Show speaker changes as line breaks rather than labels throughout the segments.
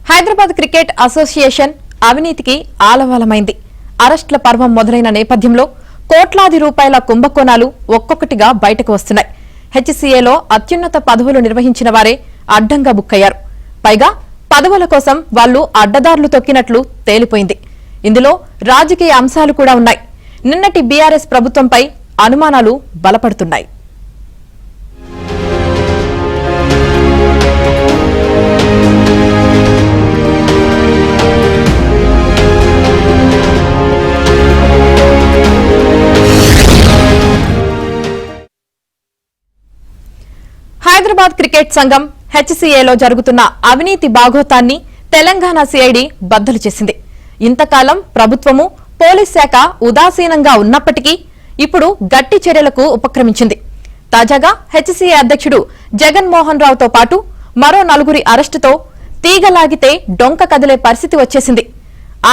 Hyderabad cricket association అవినీతికి ఆలవాలమైంది. అరెస్టుల పర్వం మొదలైన నేపథ్యంలో కోట్లాది రూపాయల కుంభకోణాలు ఒక్కొక్కటిగా బయటకు వస్తున్నాయి. హెచ్సీఏలో అత్యున్నత పదవులు నిర్వహించిన వారే అడ్డంగా బుక్కయ్యారు. పైగా పదవుల కోసం వాళ్లు అడ్డదారులు తొక్కినట్లు తేలిపోయింది. ఇందులో రాజకీయ అంశాలు కూడా ఉన్నాయి. నిన్నటి బీఆర్ఎస్ ప్రభుత్వంపై అనుమానాలు బలపడుతున్నాయి. హైదరాబాద్ క్రికెట్ సంఘం హెచ్సీఏలో జరుగుతున్న అవినీతి బాగోతాన్ని తెలంగాణ సిఐడి బద్దలు చేసింది. ఇంతకాలం ప్రభుత్వము పోలీస్ శాఖ ఉదాసీనంగా ఉన్నప్పటికీ ఇప్పుడు గట్టి చర్యలకు ఉపక్రమించింది. తాజాగా హెచ్సీఏ అధ్యక్షుడు జగన్మోహన్ రావుతో పాటు మరో 4 అరెస్టుతో తీగలాగితే డొంక కదిలే పరిస్థితి వచ్చేసింది.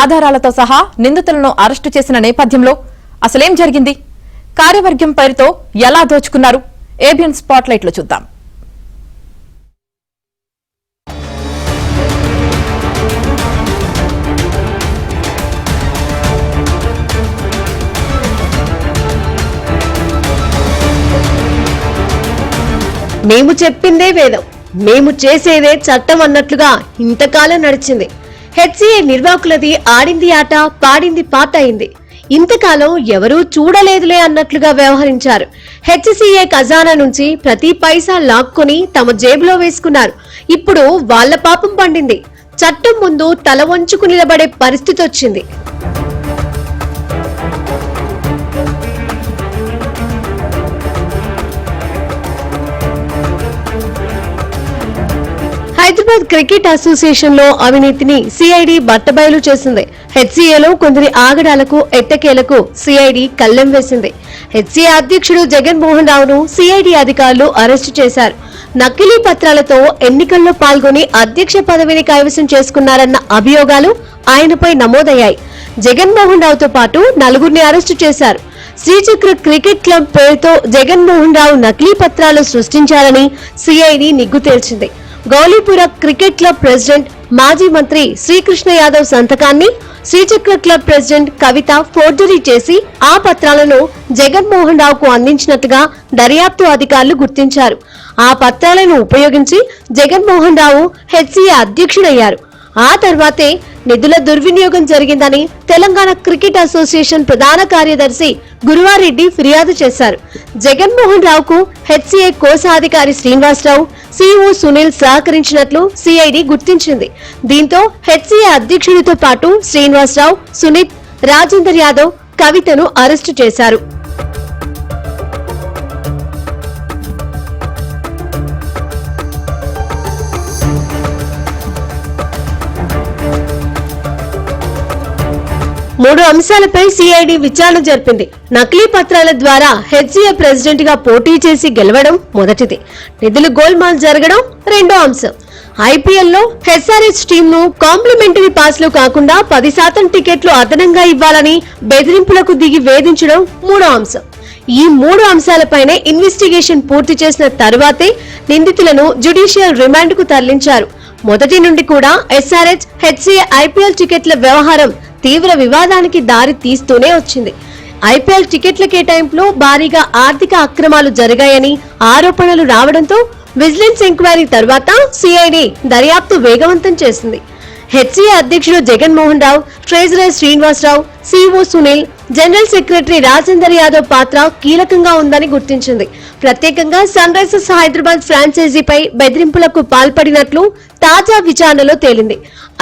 ఆధారాలతో సహా నిందితులను అరెస్టు చేసిన నేపథ్యంలో అసలేం జరిగింది? కార్యవర్గం పేరుతో ఎలా దోచుకున్నారు? ఏబిఎన్ స్పాట్లైట్ లో చూద్దాం.
మేము చెప్పిందే వేదం, మేము చేసేదే చట్టం అన్నట్లుగా ఇంతకాలం నడిచింది. హెచ్సీఏ నిర్వాహకులది ఆడింది ఆట, పాడింది పాట అయింది. ఇంతకాలం ఎవరూ చూడలేదులే అన్నట్లుగా వ్యవహరించారు. హెచ్సీఏ ఖజానా నుంచి ప్రతి పైసా లాక్కొని తమ జేబులో వేసుకున్నారు. ఇప్పుడు వాళ్ల పాపం పండింది. చట్టం ముందు తల వంచుకు నిలబడే పరిస్థితి వచ్చింది. హైదరాబాద్ క్రికెట్ అసోసియేషన్ లో అవినీతిని సిఐడి బట్టబయలు చేసింది. హెచ్సీఏలో కొందరి ఆగడాలకు ఎట్టకేలకు సిఐడి కళ్లెం వేసింది. హెచ్సీఏ అధ్యక్షుడు జగన్మోహన్ రావును సిఐడి అధికారులు అరెస్టు చేశారు. నకిలీ పత్రాలతో ఎన్నికల్లో పాల్గొని అధ్యక్ష పదవిని కైవసం చేసుకున్నారన్న అభియోగాలు ఆయనపై నమోదయ్యాయి. జగన్మోహన్ రావుతో పాటు 4 అరెస్టు చేశారు. శ్రీచక్ర క్రికెట్ క్లబ్ పేరుతో జగన్మోహన్ రావు నకిలీ పత్రాలు సృష్టించారని సిఐడి నిగ్గు తేల్చింది. గౌలీపుర క్రికెట్ క్లబ్ ప్రెసిడెంట్ మాజీ మంత్రి శ్రీకృష్ణ యాదవ్ సంతకాన్ని శ్రీచక్ర క్లబ్ ప్రెసిడెంట్ కవిత ఫోర్జరీ చేసి ఆ పత్రాలను జగన్మోహన్ రావుకు అందించినట్టుగా దర్యాప్తు అధికారులు గుర్తించారు. ఆ పత్రాలను ఉపయోగించి జగన్మోహన్ రావు హెచ్సీఏ అధ్యక్షుడయ్యారు. ఆ తర్వాతే నిధుల దుర్వినియోగం జరిగిందని తెలంగాణ క్రికెట్ అసోసియేషన్ ప్రధాన కార్యదర్శి గురువారెడ్డి ఫిర్యాదు చేశారు. జగన్మోహన్ రావుకు హెచ్సీఏ కోశాధికారి శ్రీనివాసరావు, సిఇఓ సునీల్ సహకరించినట్లు సిఐడి గుర్తించింది. దీంతో హెచ్సీఏ అధ్యక్షుడితో పాటు శ్రీనివాసరావు, సునీత్, రాజేందర్ యాదవ్, కవితను అరెస్టు చేశారు. మూడు అంశాలపై సిఐడి విచారణ జరిపింది. నకిలీ పత్రాల ద్వారా హెచ్సీఏ ప్రెసిడెంట్ గా పోటీ చేసి గెలవడం మొదటిది. నిధులు గోల్మాల్ జరగడం రెండో అంశం. ఐపీఎల్లో హెచ్ఆర్హెచ్ టీమ్ ను కాంప్లిమెంటరీ పాస్లు కాకుండా 10% టికెట్లు అదనంగా ఇవ్వాలని బెదిరింపులకు దిగి వేధించడం మూడో అంశం. ఈ 3 అంశాలపైనే ఇన్వెస్టిగేషన్ పూర్తి చేసిన తరువాతే నిందితులను జ్యుడిషియల్ రిమాండ్ కు తరలించారు. మొదటి నుండి కూడా ఎస్ఆర్హెచ్, హెచ్సీఏ ఐపీఎల్ టికెట్ల వ్యవహారం తీవ్ర వివాదానికి దారి తీస్తూనే వచ్చింది. ఐపీఎల్ టికెట్ల కేటాయింపులో భారీగా ఆర్థిక అక్రమాలు జరిగాయని ఆరోపణలు రావడంతో విజిలెన్స్ ఎంక్వైరీ తర్వాత సిఐడి దర్యాప్తు వేగవంతం చేసింది. హెచ్సీఏ అధ్యక్షుడు Jaganmohan Rao, treasurer Srinivasarao, CEO Sunil, general secretary Rajender Yadav పాత్ర కీలకంగా ఉందని గుర్తించింది. ప్రత్యేకంగా సన్ రైజర్స్ హైదరాబాద్ ఫ్రాంచైజీపై బెదిరింపులకు పాల్పడినట్లు తాజా విచారణలో తేలింది.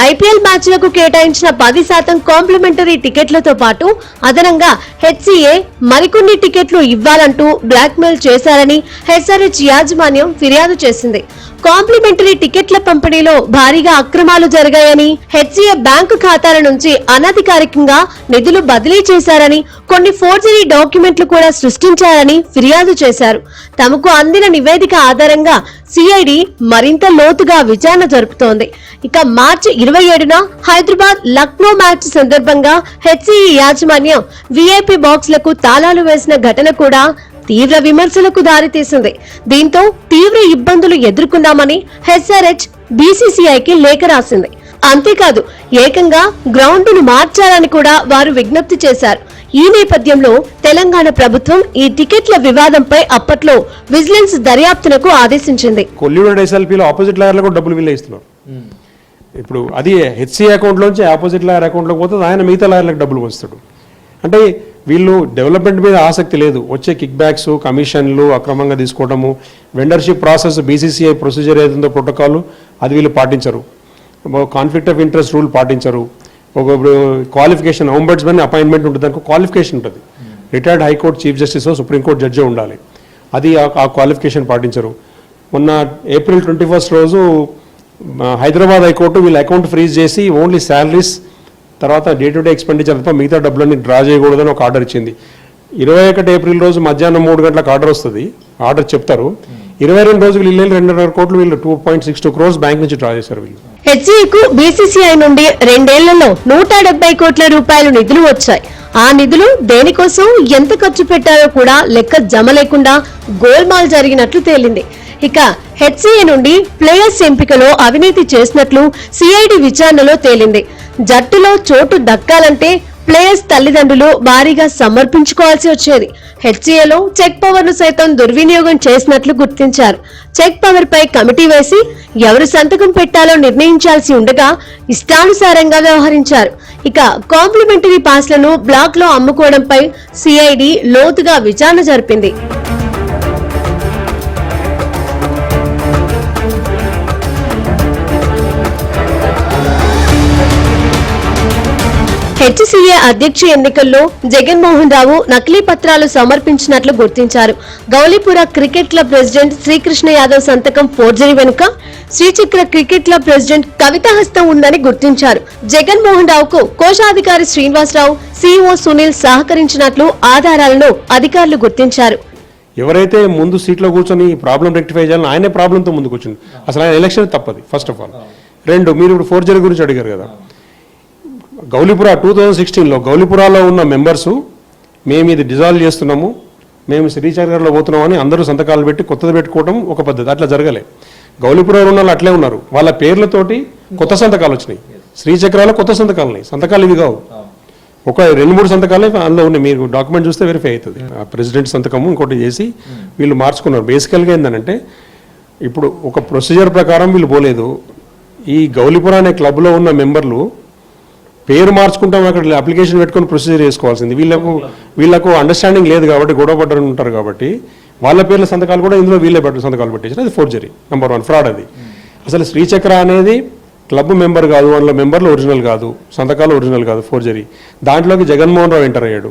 ఐపీఎల్ మ్యాచ్లకు కేటాయించిన 10% కాంప్లిమెంటరీ టికెట్లతో పాటు అదనంగా హెచ్సీఏ మరికొన్ని టికెట్లు ఇవ్వాలంటూ బ్లాక్మెయిల్ చేశారని హెచ్ఆర్హెచ్ యాజమాన్యం ఫిర్యాదు చేసింది. కాంప్లిమెంటరీ టికెట్ల పంపిణీలో భారీగా అక్రమాలు జరిగాయని, హెచ్సీఏ బ్యాంకు ఖాతాల నుంచి అనధికారికంగా నిధులు బదిలీ చేశారని, కొన్ని ఫోర్జరీ డాక్యుమెంట్లు కూడా సృష్టించారని ఫిర్యాదు చేశారు. తమకు అందిన నివేదిక ఆధారంగా సిఐడి మరింత లోతుగా విచారణ జరుపుతోంది. ఇక మార్చి 27న హైదరాబాద్ లక్నో మ్యాచ్ సందర్భంగా హెచ్సీఏ యాజమాన్యం విఐపి బాక్స్లకు తాళాలు వేసిన ఘటన కూడా తీవ్ర విమర్శలకు దారితీసింది. దీంతో తీవ్ర ఇబ్బందులు ఎదుర్కొన్నామని హెచ్ఆర్హెచ్ బీసీసీఐకి లేఖ రాసింది. అంతేకాదు ఏకంగా గ్రౌండ్ను మార్చాలని కూడా వారు విజ్ఞప్తి చేశారు. ఈ నేపథ్యంలో తెలంగాణ ప్రభుత్వం ఈ టికెట్ల వివాదంపై అప్పట్లో విజిలెన్స్ దర్యాప్తునకు ఆదేశించింది.
కొల్యూడెడ్ ఎస్ఎల్పీలో ఆపోజిట్ లాయర్లకు డబ్బులు వీళ్ళే ఇస్తున్నారు. ఇప్పుడు అది హెచ్సీ అకౌంట్లోంచి ఆపోజిట్ లాయర్ అకౌంట్లోకి పోతుంది, ఆయన మిగతా లాయర్లకు డబ్బులు వస్తాడు. అంటే వీళ్ళు డెవలప్మెంట్ మీద ఆసక్తి లేదు, వచ్చే కిక్ బ్యాక్స్, కమిషన్లు అక్రమంగా తీసుకోవడము, vendorship process, BCCI procedure ఏదైందో protocol అది వీళ్ళు పాటించరు, కాన్ఫ్లిక్ట్ ఆఫ్ ఇంట్రెస్ట్ రూల్ పాటించరు. ఒక క్వాలిఫికేషన్ అంబడ్స్మెన్ అపాయింట్మెంట్ ఉంటుంది, దానికి క్వాలిఫికేషన్ ఉంటుంది, retired high court chief justice supreme court judge ఉండాలి, అది ఆ క్వాలిఫికేషన్ పాటించరు. మొన్న April 21 రోజు హైదరాబాద్ హైకోర్టు వీళ్ళ అకౌంట్ ఫ్రీజ్ చేసి ఓన్లీ శాలరీస్ తర్వాత డే టు డే ఎక్స్పెండిచర్ తప్ప మిగతా డబ్బులన్నీ డ్రా చేయకూడదని ఒక ఆర్డర్ ఇచ్చింది. 21 ఏప్రిల్ రోజు మధ్యాహ్నం 3 గంటలకు ఆర్డర్ వస్తుంది, ఆర్డర్ చెప్తారు. 22 రోజులు వీళ్ళు 2.5 కోట్లు వీళ్ళు 2.62 crores బ్యాంక్ నుంచి డ్రా చేశారు. వీళ్ళు
హెచ్సీకు బీసీసీఐ నుండి 2 ఏళ్లలో 170 కోట్ల రూపాయలు నిధులు వచ్చాయి. ఆ నిధులు దేనికోసం ఎంత ఖర్చు పెట్టారో కూడా లెక్క జమ లేకుండా గోల్మాల్ జరిగినట్లు తేలింది. ఇక హెచ్సీఏ నుండి ప్లేయర్స్ ఎంపికలో అవినీతి చేసినట్లు సిఐడి విచారణలో తేలింది. జట్టులో చోటు దక్కాలంటే ప్లేయర్స్ తల్లిదండ్రులు భారీగా సమర్పించుకోవాల్సి వచ్చేది. హెచ్సీఏలో చెక్ పవర్ ను సైతం దుర్వినియోగం చేసినట్లు గుర్తించారు. చెక్ పవర్ పై కమిటీ వేసి ఎవరు సంతకం పెట్టాలో నిర్ణయించాల్సి ఉండగా ఇష్టానుసారంగా వ్యవహరించారు. ఇక కాంప్లిమెంటరీ పాస్లను బ్లాక్ లో అమ్ముకోవడంపై సిఐడి లోతుగా విచారణ జరిపింది. హెచ్సీఏ అధ్యక్ష ఎన్నికల్లో జగన్మోహన్ రావు నకిలీ పత్రాలు సమర్పించినట్లు గుర్తించారు. Gowlipura cricket club president Srikrishna Yadav సంతకం ఫోర్జరీ వెనుక Srichakra cricket club president Kavitha హస్తం ఉందని గుర్తించారు. జగన్మోహన్ రావుకు కోశాధికారి శ్రీనివాసరావు, సిఇఓ సునీల్ సహకరించినట్లు ఆధారాలను అధికారులు గుర్తించారు.
ఎవరైతే ముందు సీట్లో కూర్చొని ప్రాబ్లం రెక్టిఫై చేయాలని ఆయనే ప్రాబ్లంతో ముందు కూర్చుంది. అసలు ఆయన ఎలక్షన్ తప్పది ఫస్ట్ ఆఫ్ ఆల్. 2, మీరు ఇప్పుడు ఫోర్జరీ గురించి అడిగారు కదా, గౌలీపుర 2016లో గౌలీపురాలో ఉన్న మెంబర్సు మేము ఇది డిజాల్వ్ చేస్తున్నాము, మేము శ్రీచక్రలో పోతున్నామని అందరూ సంతకాలు పెట్టి కొత్తది పెట్టుకోవడం ఒక పద్ధతి. అట్లా జరగలే. గౌలీపురంలో ఉన్న వాళ్ళు అట్లే ఉన్నారు, వాళ్ళ పేర్లతోటి కొత్త సంతకాలు వచ్చినాయి. శ్రీచక్రాలో కొత్త సంతకాలు ఉన్నాయి, సంతకాలు ఇవి కావు. ఒక 2-3 సంతకాలే అందులో ఉన్నాయి, మీరు డాక్యుమెంట్ చూస్తే వెరిఫై అవుతుంది. ఆ ప్రెసిడెంట్ సంతకము ఇంకోటి చేసి వీళ్ళు మార్చుకున్నారు. బేసికల్గా ఏంటంటే ఇప్పుడు ఒక ప్రొసీజర్ ప్రకారం వీళ్ళు పోలేదు. ఈ గౌలీపుర అనే క్లబ్లో ఉన్న మెంబర్లు పేరు మార్చుకుంటాం, అక్కడ అప్లికేషన్ పెట్టుకొని ప్రొసీజర్ చేసుకోవాల్సింది. వీళ్ళకు అండర్స్టాండింగ్ లేదు కాబట్టి గొడవ పడ్డరు ఉంటారు కాబట్టి వాళ్ళ పేర్ల సంతకాలు కూడా ఇందులో వీళ్ళే సంతకాలు పెట్టేసారు. అది ఫోర్జరీ, నెంబర్ 1 ఫ్రాడ్. అది అసలు శ్రీచక్ర అనేది క్లబ్ మెంబర్ కాదు, అందులో మెంబర్లు ఒరిజినల్ కాదు, సంతకాలు ఒరిజినల్ కాదు, ఫోర్జరీ. దాంట్లోకి జగన్మోహన్ రావు ఎంటర్ అయ్యాడు.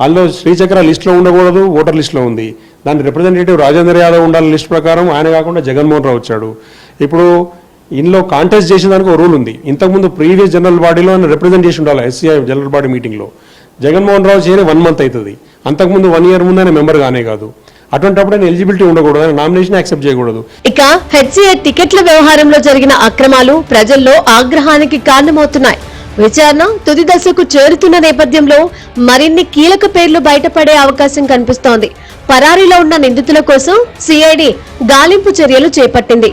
అందులో శ్రీచక్ర లిస్టులో ఉండకూడదు, ఓటర్ లిస్టులో ఉంది. దాని రిప్రజెంటేటివ్ రాజేంద్ర యాదవ్ ఉండాలి లిస్ట్ ప్రకారం, ఆయన కాకుండా జగన్మోహన్ రావు వచ్చాడు. ఇప్పుడు ఇందులో కాంటెస్ట్ చేసిన దానికి ఒక రూల్ ఉంది. ఇంతకుముందు ప్రీవియస్ జనరల్ బాడీలో రిప్రజెంట్ చేసి ఉండాలి. ఎస్సీఐ జనరల్ బాడీ మీటింగ్లో జగన్మోహన్ రావు చేరి 1 month అవుతుంది. అంతకుముందు 1 year ముందు ఆయన మెంబర్ కానే కాదు. అటువంటిప్పుడు ఆయన ఎలిజిబిలిటీ ఉండకూడదు, ఆయన నామినేషన్ యాక్సెప్ట్ చేయకూడదు.
ఇక హెచ్సీఏ టికెట్ల వ్యవహారంలో జరిగిన అక్రమాలు ప్రజల్లో ఆగ్రహానికి కారణమవుతున్నాయి. విచారణ తుది దశకు చేరుతున్న నేపథ్యంలో మరిన్ని కీలక పేర్లు బయటపడే అవకాశం కనిపిస్తోంది. పరారీలో ఉన్న నిందితుల కోసం సిఐడి గాలింపు చర్యలు చేపట్టింది.